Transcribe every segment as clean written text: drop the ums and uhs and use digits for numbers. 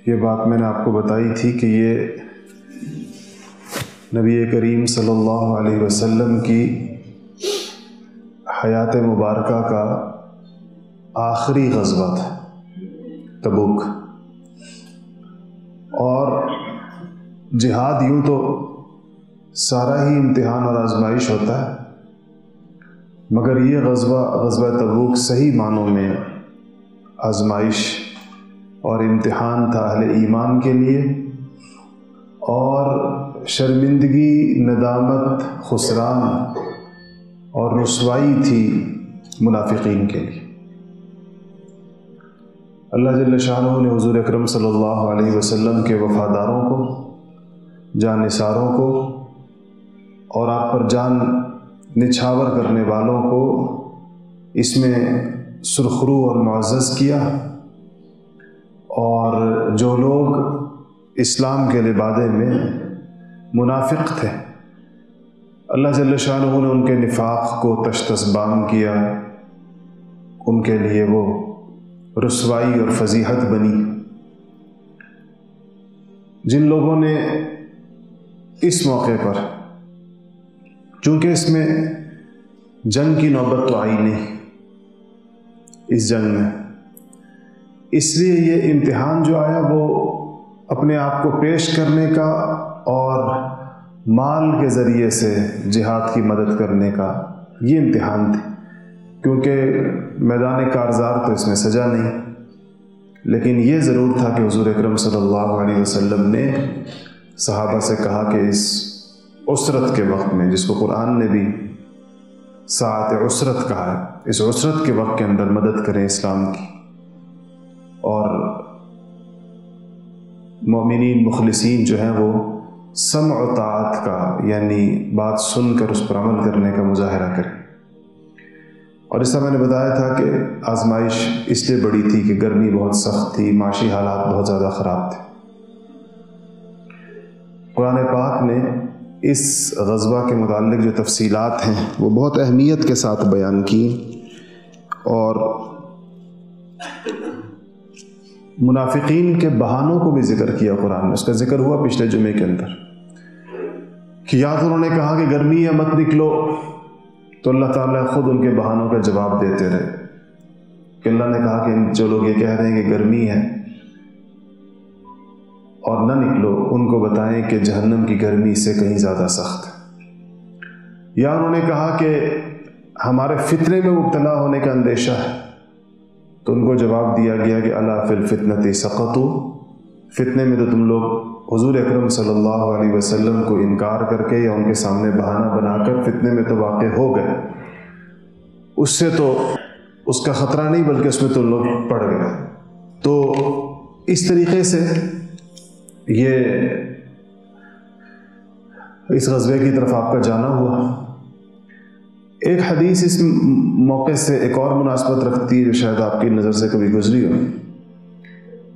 یہ بات میں نے آپ کو بتائی تھی کہ یہ نبی کریم صلی اللہ علیہ وسلم کی حیات مبارکہ کا آخری غزوہ تھا، تبوک۔ اور جہاد یوں تو سارا ہی امتحان اور آزمائش ہوتا ہے، مگر یہ غزوہ تبوک صحیح معنوں میں آزمائش اور امتحان تھا اہل ایمان کے لیے، اور شرمندگی، ندامت، خسران اور رسوائی تھی منافقین کے لیے۔ اللہ جل شانہ نے حضور اکرم صلی اللہ علیہ وسلم کے وفاداروں کو، جان نثاروں کو اور آپ پر جان نچھاور کرنے والوں کو اس میں سرخرو اور معزز کیا، اور جو لوگ اسلام کے لبادے میں منافق تھے اللہ جل شانہ نے ان کے نفاق کو تشتسبام کیا، ان کے لیے وہ رسوائی اور فضیحت بنی۔ جن لوگوں نے اس موقع پر، چونکہ اس میں جنگ کی نوبت تو آئی نہیں اس جنگ میں، اس لیے یہ امتحان جو آیا وہ اپنے آپ کو پیش کرنے کا اور مال کے ذریعے سے جہاد کی مدد کرنے کا یہ امتحان تھی، کیونکہ میدان کارزار تو اس میں سجا نہیں، لیکن یہ ضرور تھا کہ حضور اکرم صلی اللہ علیہ وسلم نے صحابہ سے کہا کہ اس عسرت کے وقت میں، جس کو قرآن نے بھی ساعت عسرت کہا ہے، اس عسرت کے وقت کے اندر مدد کریں اسلام کی، اور مومنین مخلصین جو ہیں وہ سمع و طاعت کا، یعنی بات سن کر اس پر عمل کرنے کا مظاہرہ کریں۔ اور اس طرح میں نے بتایا تھا کہ آزمائش اس لیے بڑی تھی کہ گرمی بہت سخت تھی، معاشی حالات بہت زیادہ خراب تھے۔ قرآن پاک نے اس غزوہ کے متعلق جو تفصیلات ہیں وہ بہت اہمیت کے ساتھ بیان کی، اور منافقین کے بہانوں کو بھی ذکر کیا قرآن نے۔ اس کا ذکر ہوا پچھلے جمعے کے اندر کہ یا تو انہوں نے کہا کہ گرمی ہے مت نکلو، تو اللہ تعالیٰ خود ان کے بہانوں کا جواب دیتے رہے کہ اللہ نے کہا کہ جو لوگ یہ کہہ رہے ہیں کہ گرمی ہے اور نہ نکلو، ان کو بتائیں کہ جہنم کی گرمی سے کہیں زیادہ سخت ہے۔ یا انہوں نے کہا کہ ہمارے فتنے میں مبتلا ہونے کا اندیشہ ہے، تو ان کو جواب دیا گیا کہ الا فی الفتنۃ سقطوا، فتنے میں تو تم لوگ حضور اکرم صلی اللہ علیہ وسلم کو انکار کر کے یا ان کے سامنے بہانہ بنا کر فتنے میں تو واقع ہو گئے، اس سے تو اس کا خطرہ نہیں بلکہ اس میں تو لوگ پڑ گئے۔ تو اس طریقے سے یہ اس غزوے کی طرف آپ کا جانا ہوا۔ ایک حدیث اس موقع سے ایک اور مناسبت رکھتی ہے جو شاید آپ کی نظر سے کبھی گزری ہو،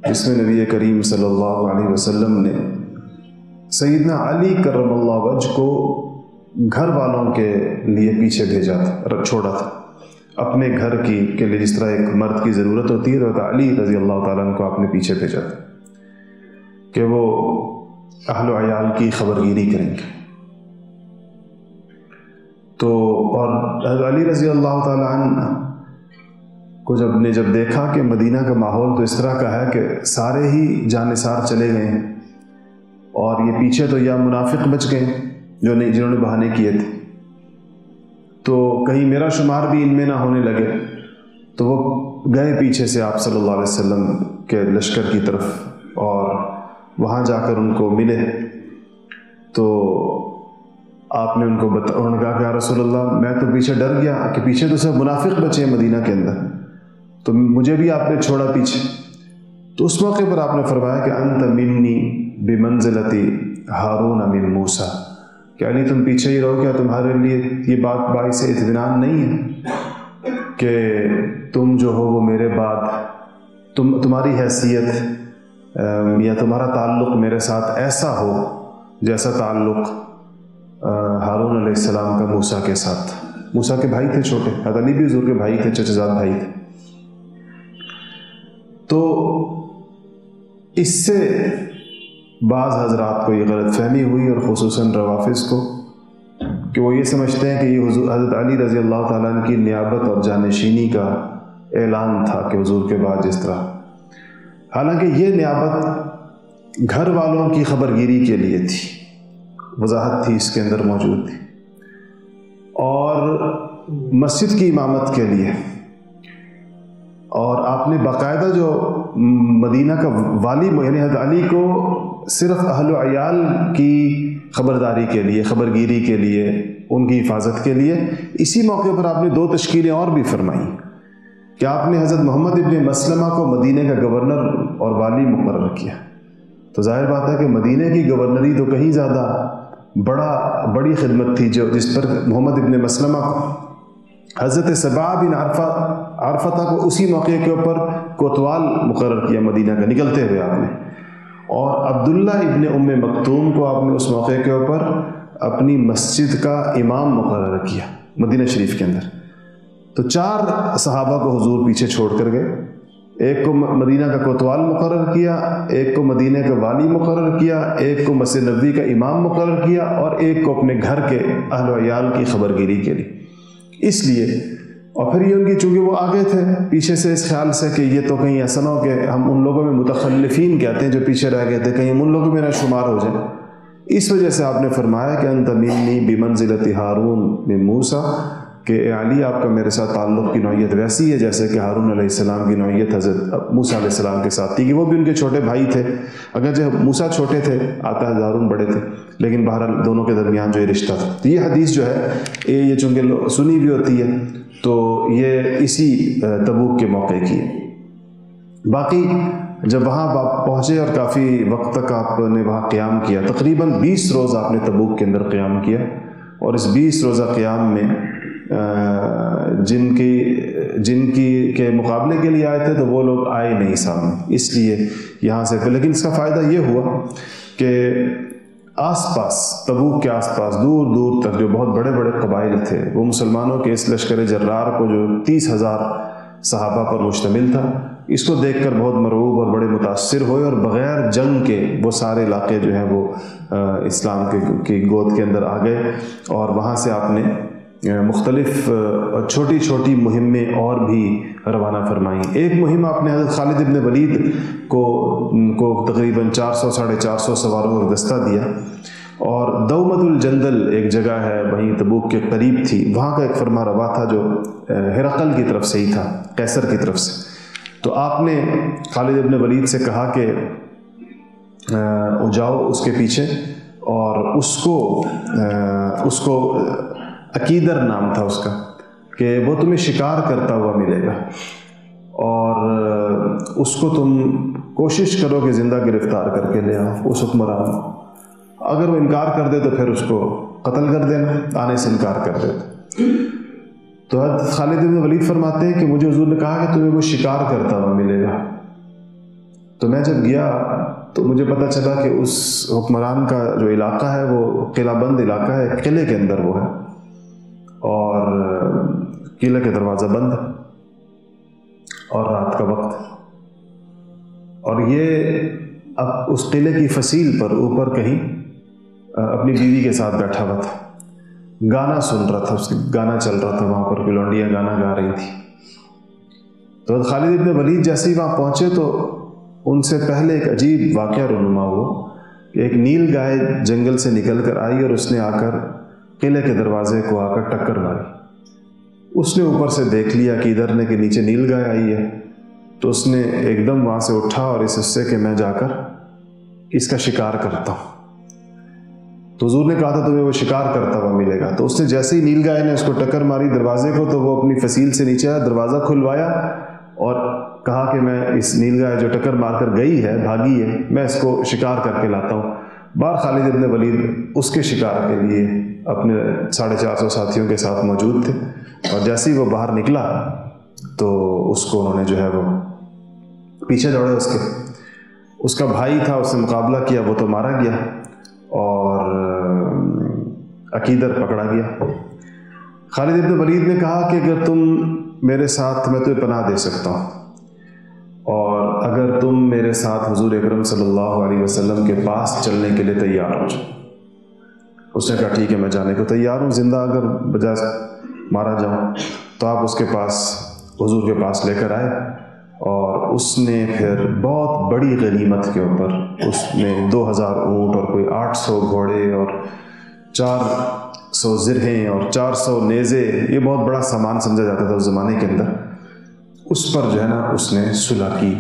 جس میں نبی کریم صلی اللہ علیہ وسلم نے سیدنا علی کرم اللہ وجہ کو گھر والوں کے لیے پیچھے بھیجا تھا، چھوڑا تھا اپنے گھر کے لیے، جس طرح ایک مرد کی ضرورت ہوتی ہے، تو علی رضی اللہ تعالیٰ عنہ کو آپ نے پیچھے بھیجا تھا کہ وہ اہل و عیال کی خبرگیری کریں گے۔ تو اور علی رضی اللہ تعالیٰ عنہ کو جب دیکھا کہ مدینہ کا ماحول تو اس طرح کا ہے کہ سارے ہی جانثار چلے گئے ہیں، اور یہ پیچھے تو یا منافق بچ گئے جنہوں نے بہانے کیے تھے، تو کہیں میرا شمار بھی ان میں نہ ہونے لگے، تو وہ گئے پیچھے سے آپ صلی اللہ علیہ وسلم کے لشکر کی طرف، اور وہاں جا کر ان کو ملے، تو آپ نے انہوں نے کہا کہ یا رسول اللہ، میں تو پیچھے ڈر گیا کہ پیچھے تو صرف منافق بچے ہیں مدینہ کے اندر، تو مجھے بھی آپ نے چھوڑا پیچھے۔ تو اس موقع پر آپ نے فرمایا کہ انت منی بمنزلۃ ہارون من موسیٰ، کہ علی تم پیچھے ہی رہو، کیا تمہارے لیے یہ بات باعث اطمینان نہیں ہے کہ تم جو ہو وہ میرے بعد تمہاری حیثیت یا تمہارا تعلق میرے ساتھ ایسا ہو جیسا تعلق ہارون علیہ السلام کا موسیٰ کے ساتھ۔ موسیٰ کے بھائی تھے چھوٹے، حضرت علی بھی حضور کے بھائی تھے، چچا زاد بھائی تھے۔ تو اس سے بعض حضرات کو یہ غلط فہمی ہوئی، اور خصوصاً روافظ کو، کہ وہ یہ سمجھتے ہیں کہ یہ حضرت علی رضی اللہ تعالیٰ عنہ کی نیابت اور جانشینی کا اعلان تھا کہ حضور کے بعد جس طرح، حالانکہ یہ نیابت گھر والوں کی خبرگیری کے لیے تھی، وضاحت تھی اس کے اندر موجود تھی، اور مسجد کی امامت کے لیے، اور آپ نے باقاعدہ جو مدینہ کا والی یعنی حضرت علی کو صرف اہل و عیال کی خبرداری کے لیے، خبرگیری کے لیے، ان کی حفاظت کے لیے، اسی موقع پر آپ نے 2 تشکیلیں اور بھی فرمائیں کہ آپ نے حضرت محمد ابن مسلمہ کو مدینہ کا گورنر اور والی مقرر کیا۔ تو ظاہر بات ہے کہ مدینہ کی گورنری تو کہیں زیادہ بڑی خدمت تھی جس پر محمد ابن مسلمہ کو حضرت سبا بن عرفہ کو اسی موقع کے اوپر کوتوال مقرر کیا مدینہ کا نکلتے ہوئے آپ نے، اور عبداللہ ابن ام مکتوم کو آپ نے اس موقع کے اوپر اپنی مسجد کا امام مقرر کیا مدینہ شریف کے اندر۔ تو 4 صحابہ کو حضور پیچھے چھوڑ کر گئے، ایک کو مدینہ کا کوتوال مقرر کیا، ایک کو مدینہ کا والی مقرر کیا، ایک کو مسجد نبوی کا امام مقرر کیا، اور ایک کو اپنے گھر کے اہل و عیال کی خبرگیری کے لیے۔ اس لیے، اور پھر یہ ان کی چونکہ وہ آگے تھے پیچھے سے اس خیال سے کہ یہ تو کہیں ایسا نہ ہو کہ ہم ان لوگوں میں متخلفین کہتے ہیں جو پیچھے رہ گئے تھے، کہیں ہم ان لوگوں میں نہ شمار ہو جائیں، اس وجہ سے آپ نے فرمایا کہ انت منی بمنزلۃ ہارون من موسیٰ، کہ اے علی آپ کا میرے ساتھ تعلق کی نوعیت ویسی ہے جیسے کہ ہارون علیہ السلام کی نوعیت حضرت موسیٰ علیہ السلام کے ساتھ تھی، کہ وہ بھی ان کے چھوٹے بھائی تھے، اگرچہ موسیٰ چھوٹے تھے، آتا ہے ہارون بڑے تھے، لیکن بہرحال دونوں کے درمیان جو یہ رشتہ تھا۔ تو یہ حدیث جو ہے یہ چونکہ سنی بھی ہوتی ہے تو یہ اسی تبوک کے موقع کی ہے۔ باقی جب وہاں آپ پہنچے اور کافی وقت تک آپ نے وہاں قیام کیا، تقریباً 20 روز آپ نے تبوک کے اندر قیام کیا، اور اس 20 روزہ قیام میں جن کی کے مقابلے کے لیے آئے تھے تو وہ لوگ آئے نہیں سامنے، اس لیے یہاں سے لیکن اس کا فائدہ یہ ہوا کہ آس پاس تبوک کے آس پاس دور دور تک جو بہت بڑے بڑے قبائل تھے، وہ مسلمانوں کے اس لشکر جرار کو جو 30,000 صحابہ پر مشتمل تھا، اس کو دیکھ کر بہت مرعوب اور بڑے متاثر ہوئے، اور بغیر جنگ کے وہ سارے علاقے جو ہیں وہ اسلام کی گود کے اندر آ گئے، اور وہاں سے آپ نے مختلف چھوٹی چھوٹی مہمیں اور بھی روانہ فرمائیں۔ ایک مہم آپ نے حضرت خالد ابن ولید کو تقریباً 400-450 سواروں کا دستہ دیا، اور دومت الجندل ایک جگہ ہے وہیں تبوک کے قریب تھی، وہاں کا ایک فرما روا تھا جو ہرقل کی طرف سے ہی تھا، قیصر کی طرف سے۔ تو آپ نے خالد ابن ولید سے کہا کہ جاؤ اس کے پیچھے، اور اس کو عقیدر نام تھا اس کا، کہ وہ تمہیں شکار کرتا ہوا ملے گا، اور اس کو تم کوشش کرو کہ زندہ گرفتار کر کے لے آؤ اس حکمران کو، اگر وہ انکار کر دے تو پھر اس کو قتل کر دینا، آنے سے انکار کر دے تو حضرت خالد بن ولید فرماتے ہیں کہ مجھے حضور نے کہا کہ تمہیں وہ شکار کرتا ہوا ملے گا، تو میں جب گیا تو مجھے پتہ چلا کہ اس حکمران کا جو علاقہ ہے وہ قلعہ بند علاقہ ہے، قلعے کے اندر وہ ہے، اور قلعے کے دروازہ بند ہے، اور رات کا وقت ہے، اور یہ اب اس قلعے کی فصیل پر اوپر کہیں اپنی بیوی کے ساتھ بیٹھا ہوا تھا، گانا سن رہا تھا، اس کا گانا چل رہا تھا، وہاں پر لونڈیاں گانا گا رہی تھی۔ تو خالد ابن ولید جیسے ہی وہاں پہنچے تو ان سے پہلے ایک عجیب واقعہ رونما ہوا کہ ایک نیل گائے جنگل سے نکل کر آئی، اور اس نے آ کر قلعے کے دروازے کو آ کر ٹکر ماری۔ اس نے اوپر سے دیکھ لیا کہ ادھر نے کہ نیچے نیل گائے آئی ہے، تو اس نے ایک دم وہاں سے اٹھا اور اس حصے کہ میں جا کر اس کا شکار کرتا ہوں۔ تو حضور نے کہا تھا تمہیں وہ شکار کرتا ہوا ملے گا، تو اس نے جیسے ہی نیل گائے نے اس کو ٹکر ماری دروازے کو، تو وہ اپنی فصیل سے نیچے آیا، دروازہ کھلوایا اور کہا کہ میں اس نیل گائے جو ٹکر مار کر گئی ہے، بھاگی ہے، میں اس کو شکار کر کے لاتا ہوں۔ بار خالد ابن ولید اس کے شکار کے لیے اپنے 450 ساتھیوں کے ساتھ موجود تھے، اور جیسے ہی وہ باہر نکلا تو اس کو انہوں نے جو ہے وہ پیچھے دوڑے، اس کا بھائی تھا، اس سے مقابلہ کیا، وہ تو مارا گیا اور عقیدر پکڑا گیا۔ خالد ابن ولید نے کہا کہ اگر تم میرے ساتھ، میں تمہیں پناہ دے سکتا ہوں، اور اگر تم میرے ساتھ حضور اکرم صلی اللہ علیہ وسلم کے پاس چلنے کے لیے تیار ہو جاؤ۔ اس نے کہا ٹھیک ہے میں جانے کو تیار ہوں، زندہ اگر بجائے مارا جاؤں تو آپ اس کے پاس حضور کے پاس لے کر آئے، اور اس نے پھر بہت بڑی غنیمت کے اوپر اس نے 2000 اونٹ اور کوئی 800 گھوڑے اور 400 زرہیں اور 400 نیزے، یہ بہت بڑا سامان سمجھا جاتا تھا اس زمانے کے اندر، اس پر جو ہے نا اس نے صلح کی